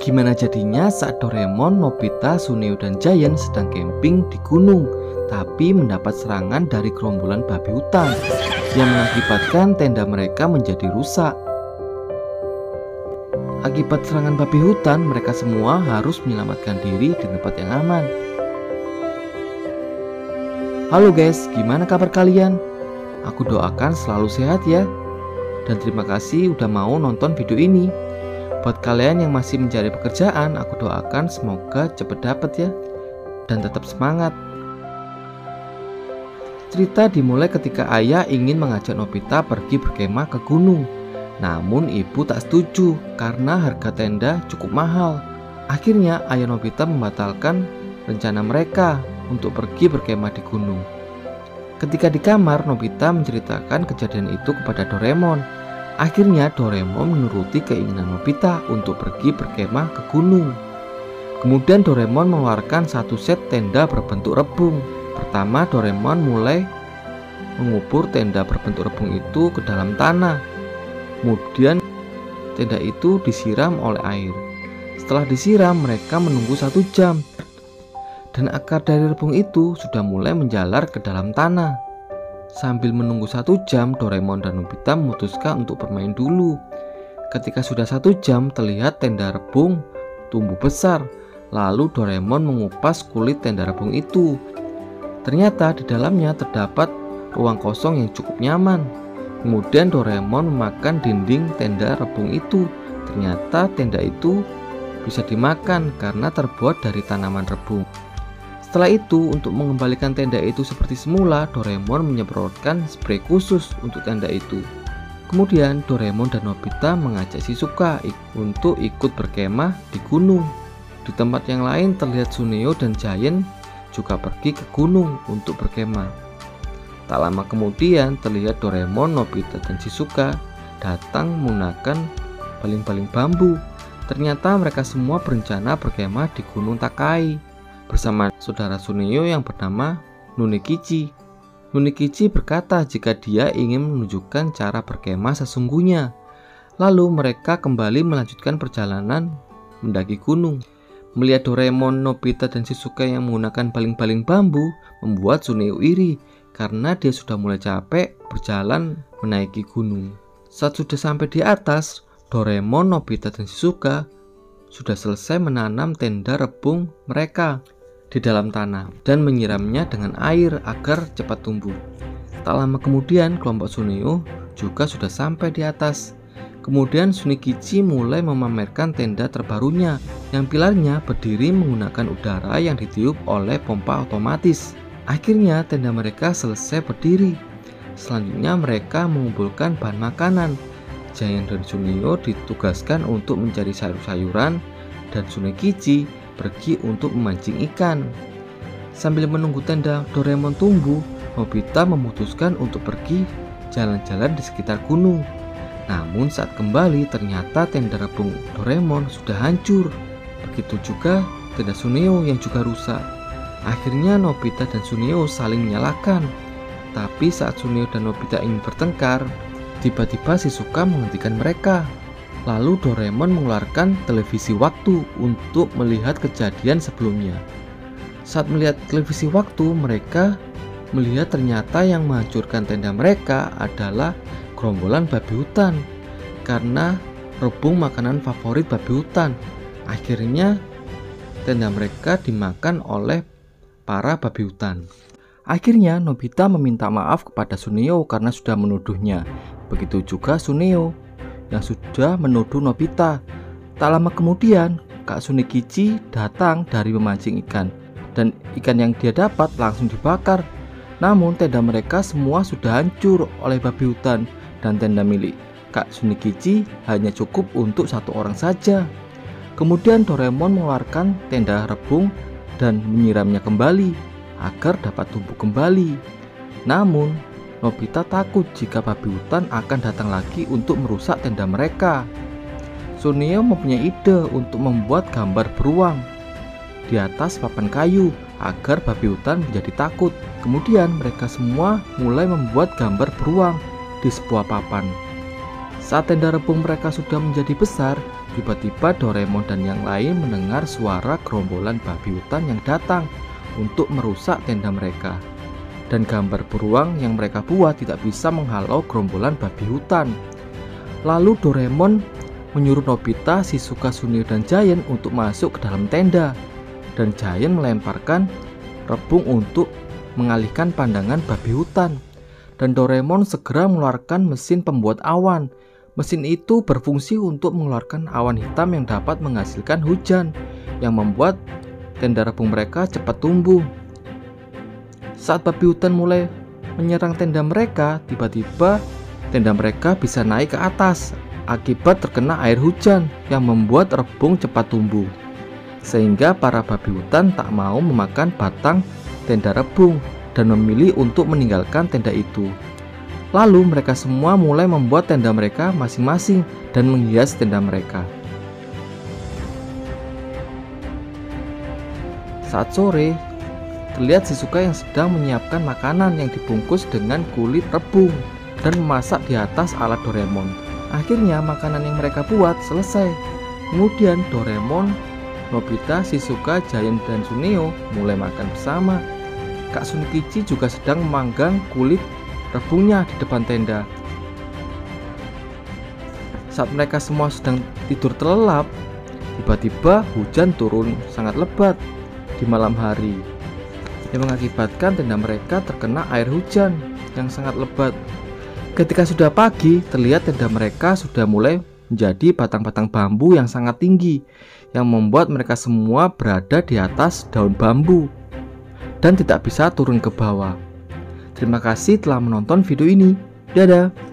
Gimana jadinya saat Doraemon, Nobita, Suneo, dan Giant sedang camping di gunung, tapi mendapat serangan dari gerombolan babi hutan yang mengakibatkan tenda mereka menjadi rusak. Akibat serangan babi hutan, mereka semua harus menyelamatkan diri di tempat yang aman. Halo guys, gimana kabar kalian? Aku doakan selalu sehat ya. Dan terima kasih udah mau nonton video ini. Buat kalian yang masih mencari pekerjaan, aku doakan semoga cepet dapet ya. Dan tetap semangat. Cerita dimulai ketika ayah ingin mengajak Nobita pergi berkemah ke gunung. Namun ibu tak setuju karena harga tenda cukup mahal. Akhirnya ayah Nobita membatalkan rencana mereka untuk pergi berkemah di gunung. Ketika di kamar, Nobita menceritakan kejadian itu kepada Doraemon. Akhirnya Doraemon menuruti keinginan Nobita untuk pergi berkemah ke gunung. Kemudian Doraemon mengeluarkan satu set tenda berbentuk rebung. Pertama, Doraemon mulai mengubur tenda berbentuk rebung itu ke dalam tanah. Kemudian tenda itu disiram oleh air. Setelah disiram, mereka menunggu 1 jam. Dan akar dari rebung itu sudah mulai menjalar ke dalam tanah. Sambil menunggu 1 jam, Doraemon dan Nobita memutuskan untuk bermain dulu. Ketika sudah 1 jam, terlihat tenda rebung tumbuh besar. Lalu Doraemon mengupas kulit tenda rebung itu. Ternyata di dalamnya terdapat ruang kosong yang cukup nyaman. Kemudian Doraemon memakan dinding tenda rebung itu. Ternyata tenda itu bisa dimakan karena terbuat dari tanaman rebung. Setelah itu, untuk mengembalikan tenda itu seperti semula, Doraemon menyemprotkan spray khusus untuk tenda itu. Kemudian Doraemon dan Nobita mengajak Shizuka untuk ikut berkemah di gunung. Di tempat yang lain terlihat Suneo dan Giant juga pergi ke gunung untuk berkemah. Tak lama kemudian terlihat Doraemon, Nobita, dan Shizuka datang menggunakan baling-baling bambu. Ternyata mereka semua berencana berkemah di Gunung Takai bersama saudara Suneo yang bernama Nunekichi. Nunekichi berkata jika dia ingin menunjukkan cara berkemah sesungguhnya. Lalu mereka kembali melanjutkan perjalanan mendaki gunung. Melihat Doraemon, Nobita, dan Shizuka yang menggunakan baling-baling bambu membuat Suneo iri karena dia sudah mulai capek berjalan menaiki gunung. Saat sudah sampai di atas, Doraemon, Nobita, dan Shizuka sudah selesai menanam tenda rebung mereka di dalam tanah dan menyiramnya dengan air agar cepat tumbuh. Tak lama kemudian kelompok Suneo juga sudah sampai di atas. Kemudian Sunikichi mulai memamerkan tenda terbarunya yang pilarnya berdiri menggunakan udara yang ditiup oleh pompa otomatis. Akhirnya tenda mereka selesai berdiri. Selanjutnya mereka mengumpulkan bahan makanan. Giant dan Suneo ditugaskan untuk mencari sayur-sayuran dan Sunikichi pergi untuk memancing ikan. Sambil menunggu tenda Doraemon tumbuh, Nobita memutuskan untuk pergi jalan-jalan di sekitar gunung. Namun saat kembali ternyata tenda rebung Doraemon sudah hancur. Begitu juga tenda Suneo yang juga rusak. Akhirnya Nobita dan Suneo saling menyalahkan. Tapi saat Suneo dan Nobita ingin bertengkar, tiba-tiba Shizuka menghentikan mereka. Lalu Doraemon mengeluarkan televisi waktu untuk melihat kejadian sebelumnya. Saat melihat televisi waktu, mereka melihat ternyata yang menghancurkan tenda mereka adalah gerombolan babi hutan karena rebung makanan favorit babi hutan. Akhirnya tenda mereka dimakan oleh para babi hutan. Akhirnya Nobita meminta maaf kepada Suneo karena sudah menuduhnya. Begitu juga Suneo yang sudah menuduh Nobita. Tak lama kemudian, Kak Sunikichi datang dari memancing ikan, dan ikan yang dia dapat langsung dibakar. Namun tenda mereka semua sudah hancur oleh babi hutan, dan tenda milik Kak Sunikichi hanya cukup untuk 1 orang saja. Kemudian Doraemon mengeluarkan tenda rebung dan menyiramnya kembali agar dapat tumbuh kembali. Namun Nobita takut jika babi hutan akan datang lagi untuk merusak tenda mereka. Suneo mempunyai ide untuk membuat gambar beruang. di atas papan kayu agar babi hutan menjadi takut. Kemudian mereka semua mulai membuat gambar beruang di sebuah papan. Saat tenda rebung mereka sudah menjadi besar, tiba-tiba Doraemon dan yang lain mendengar suara gerombolan babi hutan yang datang untuk merusak tenda mereka. Dan gambar beruang yang mereka buat tidak bisa menghalau gerombolan babi hutan. Lalu Doraemon menyuruh Nobita, Shizuka, Suneo, dan Giant untuk masuk ke dalam tenda. Dan Giant melemparkan rebung untuk mengalihkan pandangan babi hutan. Dan Doraemon segera mengeluarkan mesin pembuat awan. Mesin itu berfungsi untuk mengeluarkan awan hitam yang dapat menghasilkan hujan, yang membuat tenda rebung mereka cepat tumbuh. Saat babi hutan mulai menyerang tenda mereka, tiba-tiba tenda mereka bisa naik ke atas akibat terkena air hujan yang membuat rebung cepat tumbuh. Sehingga para babi hutan tak mau memakan batang tenda rebung dan memilih untuk meninggalkan tenda itu. Lalu mereka semua mulai membuat tenda mereka masing-masing dan menghias tenda mereka. Saat sore, terlihat Shizuka yang sedang menyiapkan makanan yang dibungkus dengan kulit rebung dan memasak di atas alat Doraemon. Akhirnya makanan yang mereka buat selesai. Kemudian Doraemon, Nobita, Shizuka, Giant, dan Suneo mulai makan bersama. Kak Sunikichi juga sedang memanggang kulit rebungnya di depan tenda. Saat mereka semua sedang tidur terlelap, tiba-tiba hujan turun sangat lebat di malam hari, yang mengakibatkan tenda mereka terkena air hujan yang sangat lebat. Ketika sudah pagi, terlihat tenda mereka sudah mulai menjadi batang-batang bambu yang sangat tinggi, yang membuat mereka semua berada di atas daun bambu dan tidak bisa turun ke bawah. Terima kasih telah menonton video ini. Dadah.